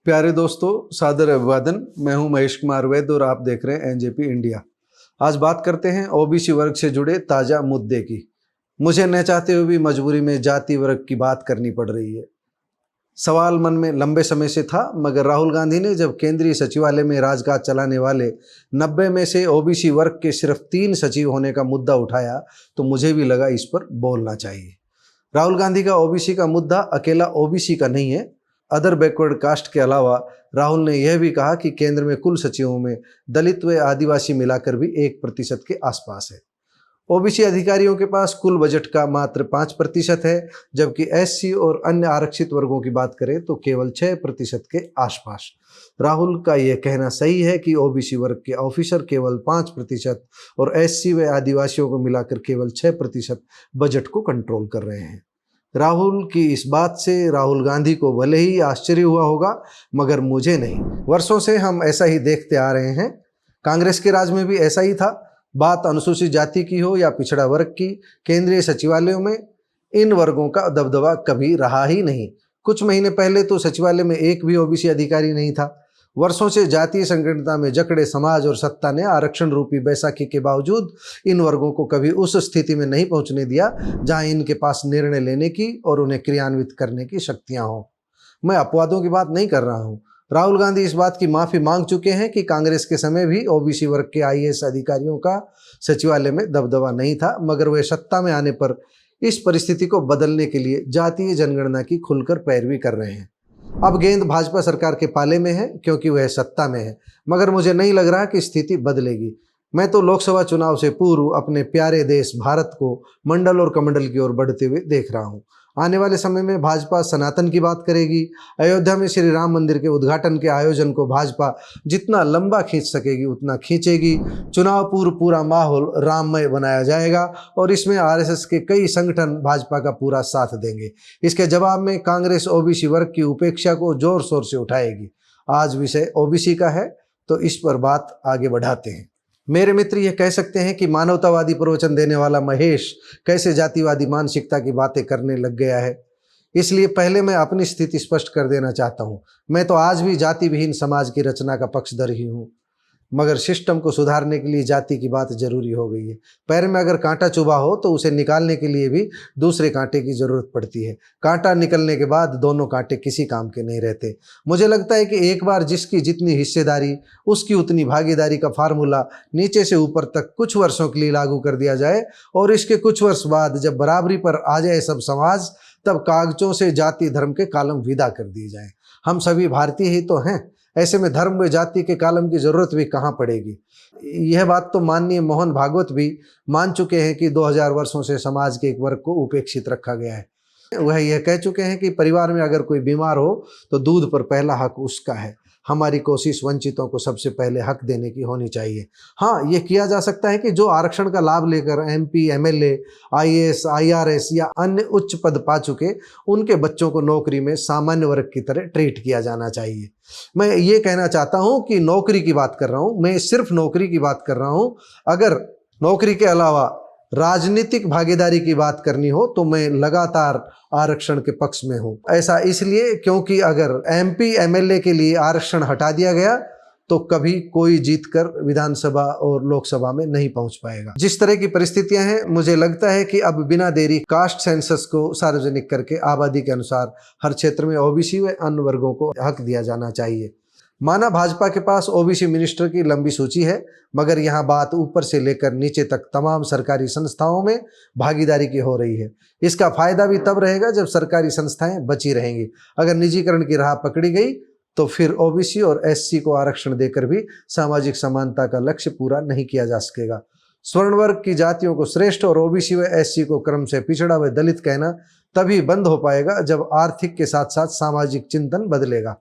प्यारे दोस्तों, सादर अभिवादन। मैं हूं महेश कुमार वैद्य और आप देख रहे हैं एनजेपी इंडिया। आज बात करते हैं ओबीसी वर्ग से जुड़े ताजा मुद्दे की। मुझे न चाहते हुए भी मजबूरी में जाति वर्ग की बात करनी पड़ रही है। सवाल मन में लंबे समय से था, मगर राहुल गांधी ने जब केंद्रीय सचिवालय में राजकाज चलाने वाले 90 में से ओबीसी वर्ग के सिर्फ 3 सचिव होने का मुद्दा उठाया तो मुझे भी लगा इस पर बोलना चाहिए। राहुल गांधी का ओबीसी का मुद्दा अकेला ओबीसी का नहीं है। अदर बैकवर्ड कास्ट के अलावा राहुल ने यह भी कहा कि केंद्र में कुल सचिवों में दलित व आदिवासी मिलाकर भी 1% के आसपास है। ओबीसी अधिकारियों के पास कुल बजट का मात्र 5% है, जबकि एससी और अन्य आरक्षित वर्गों की बात करें तो केवल 6% के आसपास। राहुल का यह कहना सही है कि ओबीसी वर्ग के ऑफिसर केवल 5% और एससी व आदिवासियों को मिलाकर केवल 6% बजट को कंट्रोल कर रहे हैं। राहुल की इस बात से राहुल गांधी को भले ही आश्चर्य हुआ होगा, मगर मुझे नहीं। वर्षों से हम ऐसा ही देखते आ रहे हैं। कांग्रेस के राज में भी ऐसा ही था। बात अनुसूचित जाति की हो या पिछड़ा वर्ग की, केंद्रीय सचिवालयों में इन वर्गों का दबदबा कभी रहा ही नहीं। कुछ महीने पहले तो सचिवालय में एक भी ओबीसी अधिकारी नहीं था। वर्षों से जातीय संगठनता में जकड़े समाज और सत्ता ने आरक्षण रूपी बैसाखी के बावजूद इन वर्गों को कभी उस स्थिति में नहीं पहुंचने दिया जहां इनके पास निर्णय लेने की और उन्हें क्रियान्वित करने की शक्तियां हों। मैं अपवादों की बात नहीं कर रहा हूं। राहुल गांधी इस बात की माफी मांग चुके हैं कि कांग्रेस के समय भी ओबीसी वर्ग के आईएएस अधिकारियों का सचिवालय में दबदबा नहीं था, मगर वे सत्ता में आने पर इस परिस्थिति को बदलने के लिए जातीय जनगणना की खुलकर पैरवी कर रहे हैं। अब गेंद भाजपा सरकार के पाले में है क्योंकि वह सत्ता में है, मगर मुझे नहीं लग रहा कि स्थिति बदलेगी। मैं तो लोकसभा चुनाव से पूर्व अपने प्यारे देश भारत को मंडल और कमंडल की ओर बढ़ते हुए देख रहा हूँ। आने वाले समय में भाजपा सनातन की बात करेगी। अयोध्या में श्री राम मंदिर के उद्घाटन के आयोजन को भाजपा जितना लंबा खींच सकेगी उतना खींचेगी। चुनाव पूर्व पूरा माहौल राममय बनाया जाएगा और इसमें आरएसएस के कई संगठन भाजपा का पूरा साथ देंगे। इसके जवाब में कांग्रेस ओबीसी वर्ग की उपेक्षा को जोर शोर से उठाएगी। आज विषय ओबीसी का है तो इस पर बात आगे बढ़ाते हैं। मेरे मित्र ये कह सकते हैं कि मानवतावादी प्रवचन देने वाला महेश कैसे जातिवादी मानसिकता की बातें करने लग गया है। इसलिए पहले मैं अपनी स्थिति स्पष्ट कर देना चाहता हूँ। मैं तो आज भी जाति विहीन समाज की रचना का पक्षधर ही हूँ, मगर सिस्टम को सुधारने के लिए जाति की बात जरूरी हो गई है। पैर में अगर कांटा चुभा हो तो उसे निकालने के लिए भी दूसरे कांटे की जरूरत पड़ती है। कांटा निकलने के बाद दोनों कांटे किसी काम के नहीं रहते। मुझे लगता है कि एक बार जिसकी जितनी हिस्सेदारी उसकी उतनी भागीदारी का फार्मूला नीचे से ऊपर तक कुछ वर्षों के लिए लागू कर दिया जाए और इसके कुछ वर्ष बाद जब बराबरी पर आ जाए सब समाज, तब कागजों से जाति धर्म के कालम विदा कर दिए जाए। हम सभी भारतीय ही तो हैं। ऐसे में धर्म व जाति के कालम की जरूरत भी कहाँ पड़ेगी। यह बात तो माननीय मोहन भागवत भी मान चुके हैं कि 2000 वर्षों से समाज के एक वर्ग को उपेक्षित रखा गया है। वह यह कह चुके हैं कि परिवार में अगर कोई बीमार हो तो दूध पर पहला हक उसका है। हमारी कोशिश वंचितों को सबसे पहले हक देने की होनी चाहिए। हाँ, यह किया जा सकता है कि जो आरक्षण का लाभ लेकर एमपी, एमएलए, आईएएस, आईआरएस या अन्य उच्च पद पा चुके उनके बच्चों को नौकरी में सामान्य वर्ग की तरह ट्रीट किया जाना चाहिए। मैं ये कहना चाहता हूँ कि नौकरी की बात कर रहा हूँ, मैं सिर्फ नौकरी की बात कर रहा हूँ। अगर नौकरी के अलावा राजनीतिक भागीदारी की बात करनी हो तो मैं लगातार आरक्षण के पक्ष में हूँ। ऐसा इसलिए क्योंकि अगर एमपी, एमएलए के लिए आरक्षण हटा दिया गया तो कभी कोई जीतकर विधानसभा और लोकसभा में नहीं पहुंच पाएगा। जिस तरह की परिस्थितियां हैं, मुझे लगता है कि अब बिना देरी कास्ट सेंसस को सार्वजनिक करके आबादी के अनुसार हर क्षेत्र में ओबीसी व अन्य वर्गों को हक दिया जाना चाहिए। माना भाजपा के पास ओबीसी मिनिस्टर की लंबी सूची है, मगर यहाँ बात ऊपर से लेकर नीचे तक तमाम सरकारी संस्थाओं में भागीदारी की हो रही है। इसका फायदा भी तब रहेगा जब सरकारी संस्थाएं बची रहेंगी। अगर निजीकरण की राह पकड़ी गई तो फिर ओबीसी और एससी को आरक्षण देकर भी सामाजिक समानता का लक्ष्य पूरा नहीं किया जा सकेगा। स्वर्ण वर्ग की जातियों को श्रेष्ठ और ओबीसी व एससी को क्रम से पिछड़ा व दलित कहना तभी बंद हो पाएगा जब आर्थिक के साथ साथ सामाजिक चिंतन बदलेगा।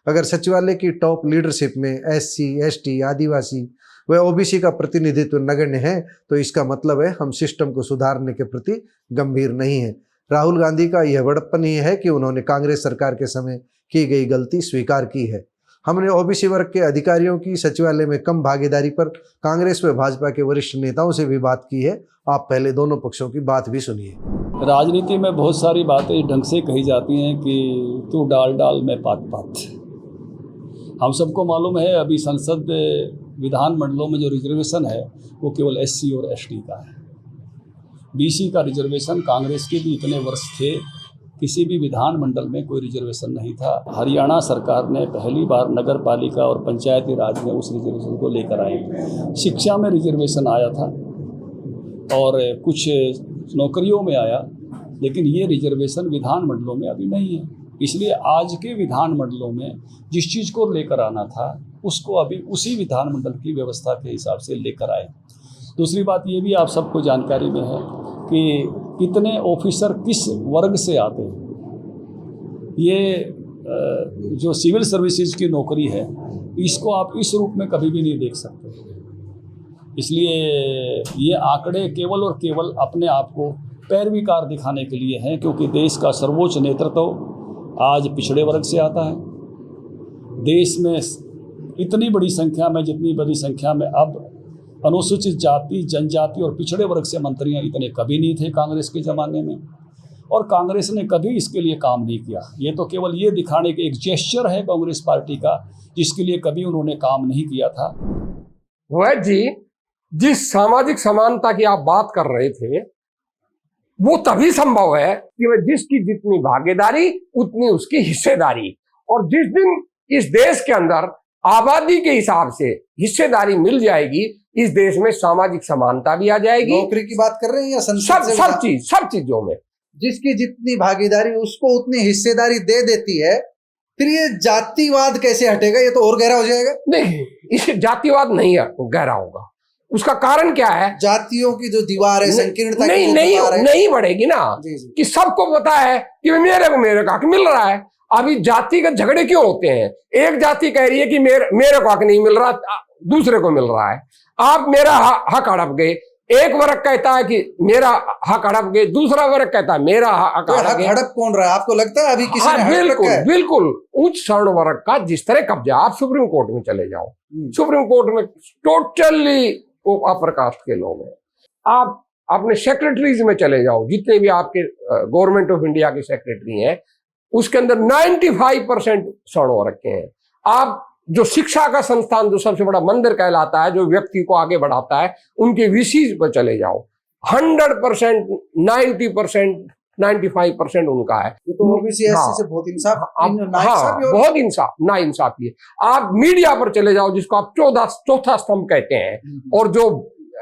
अगर सचिवालय की टॉप लीडरशिप में एससी, एसटी, आदिवासी व ओबीसी का प्रतिनिधित्व नगण्य है तो इसका मतलब है हम सिस्टम को सुधारने के प्रति गंभीर नहीं है। राहुल गांधी का यह बड़प्पन ही है कि उन्होंने कांग्रेस सरकार के समय की गई गलती स्वीकार की है। हमने ओबीसी वर्ग के अधिकारियों की सचिवालय में कम भागीदारी पर कांग्रेस व भाजपा के वरिष्ठ नेताओं से भी बात की है। आप पहले दोनों पक्षों की बात भी सुनिए। राजनीति में बहुत सारी बातें इस ढंग से कही जाती हैं कि तू डाल डाल मैं पात पात। हम सबको मालूम है अभी संसद विधान मंडलों में जो रिजर्वेशन है वो केवल एससी और एसटी का है। बीसी का रिजर्वेशन कांग्रेस के भी इतने वर्ष थे, किसी भी विधान मंडल में कोई रिजर्वेशन नहीं था। हरियाणा सरकार ने पहली बार नगर पालिका और पंचायती राज में उस रिजर्वेशन को लेकर आए। शिक्षा में रिजर्वेशन आया था और कुछ नौकरियों में आया, लेकिन ये रिजर्वेशन विधान मंडलों में अभी नहीं है। इसलिए आज के विधान मंडलों में जिस चीज़ को लेकर आना था उसको अभी उसी विधान मंडल की व्यवस्था के हिसाब से लेकर आए। दूसरी बात ये भी आप सबको जानकारी में है कि कितने ऑफिसर किस वर्ग से आते हैं। ये जो सिविल सर्विसेज की नौकरी है इसको आप इस रूप में कभी भी नहीं देख सकते। इसलिए ये आंकड़े केवल और केवल अपने आप को पैरवीकार दिखाने के लिए हैं, क्योंकि देश का सर्वोच्च नेतृत्व आज पिछड़े वर्ग से आता है। देश में इतनी बड़ी संख्या में, जितनी बड़ी संख्या में अब अनुसूचित जाति, जनजाति और पिछड़े वर्ग से मंत्रियां इतने कभी नहीं थे कांग्रेस के ज़माने में, और कांग्रेस ने कभी इसके लिए काम नहीं किया। ये तो केवल ये दिखाने के एक जेस्चर है कांग्रेस पार्टी का, जिसके लिए कभी उन्होंने काम नहीं किया था। वैद जी, जिस सामाजिक समानता की आप बात कर रहे थे वो तभी संभव है कि वह जिसकी जितनी भागीदारी उतनी उसकी हिस्सेदारी, और जिस दिन इस देश के अंदर आबादी के हिसाब से हिस्सेदारी मिल जाएगी, इस देश में सामाजिक समानता भी आ जाएगी। नौकरी की बात कर रहे हैं या सब चीजों में जिसकी जितनी भागीदारी उसको उतनी हिस्सेदारी दे देती है, फिर ये जातिवाद कैसे हटेगा? ये तो और गहरा हो जाएगा। नहीं, इसे जातिवाद नहीं गहरा होगा। उसका कारण क्या है? जातियों की जो दीवार है, संकीर्णता नहीं बढ़ेगी ना। कि सबको पता है कि मेरे को हक मिल रहा है। अभी जातिगत झगड़े क्यों होते हैं? एक जाति कह रही है कि मेरे को हक नहीं मिल रहा, दूसरे को मिल रहा है। आप मेरा हक हड़प गए, एक वर्ग कहता है कि मेरा हक हड़प गए, दूसरा वर्ग कहता है मेरा हक हड़प कौन रहा है? आपको लगता है अभी किसी ने बिल्कुल उच्च सवर्ण वर्ग का जिस तरह कब्जा। आप सुप्रीम कोर्ट में चले जाओ, सुप्रीम कोर्ट में टोटली वो अपर कास्ट के लोग हैं। आप अपने सेक्रेटरीज में चले जाओ, जितने भी आपके गवर्नमेंट ऑफ इंडिया के सेक्रेटरी हैं, उसके अंदर 95% सवर्ण वर्ग के हैं। आप जो शिक्षा का संस्थान, जो सबसे बड़ा मंदिर कहलाता है, जो व्यक्ति को आगे बढ़ाता है, उनके वीसीज पर चले जाओ, 100%, 90%, 95% उनका है। तो ओबीसी एससी से बहुत नाइंसाफी है। आप मीडिया पर चले जाओ, जिसको आप चौथा स्तंभ कहते हैं, और जो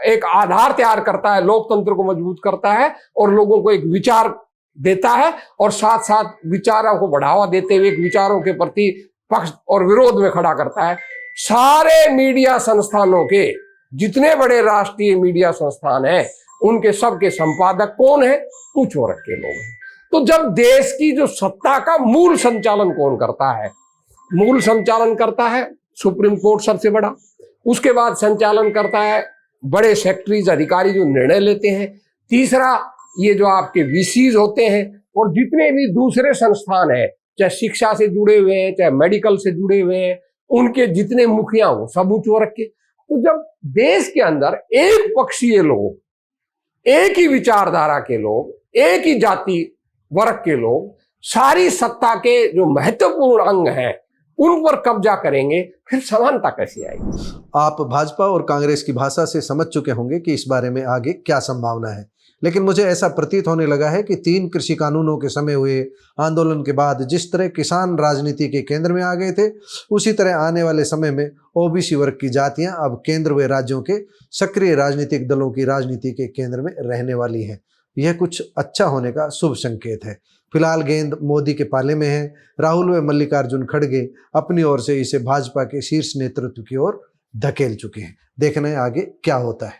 एक आधार तैयार करता है, लोकतंत्र को मजबूत करता है और लोगों को एक विचार देता है, और साथ साथ विचारों को बढ़ावा देते हुए विचारों के प्रति पक्ष और विरोध में खड़ा करता है। सारे मीडिया संस्थानों के, जितने बड़े राष्ट्रीय मीडिया संस्थान हैं, उनके सबके संपादक कौन है? उच्च वर्ग के लोग हैं। तो जब देश की जो सत्ता का मूल संचालन कौन करता है? मूल संचालन करता है सुप्रीम कोर्ट सबसे बड़ा, उसके बाद संचालन करता है बड़े सेक्रेटरीज, अधिकारी जो निर्णय लेते हैं, तीसरा ये जो आपके वीसीज होते हैं, और जितने भी दूसरे संस्थान हैं, चाहे शिक्षा से जुड़े हुए हैं, चाहे मेडिकल से जुड़े हुए हैं, उनके जितने मुखिया हो सब उच्च वर्ग के। तो जब देश के अंदर एक पक्षीय लोग, एक ही विचारधारा के लोग, एक ही जाति वर्ग के लोग सारी सत्ता के जो महत्वपूर्ण अंग हैं उन पर कब्जा करेंगे, फिर समानता कैसे आएगी? आप भाजपा और कांग्रेस की भाषा से समझ चुके होंगे कि इस बारे में आगे क्या संभावना है, लेकिन मुझे ऐसा प्रतीत होने लगा है कि 3 कृषि कानूनों के समय हुए आंदोलन के बाद जिस तरह किसान राजनीति के केंद्र में आ गए थे, उसी तरह आने वाले समय में ओबीसी वर्ग की जातियां अब केंद्र व राज्यों के सक्रिय राजनीतिक दलों की राजनीति के केंद्र में रहने वाली हैं। यह कुछ अच्छा होने का शुभ संकेत है। फिलहाल गेंद मोदी के पाले में है। राहुल व मल्लिकार्जुन खड़गे अपनी ओर से इसे भाजपा के शीर्ष नेतृत्व की ओर धकेल चुके हैं। देखना है आगे क्या होता है।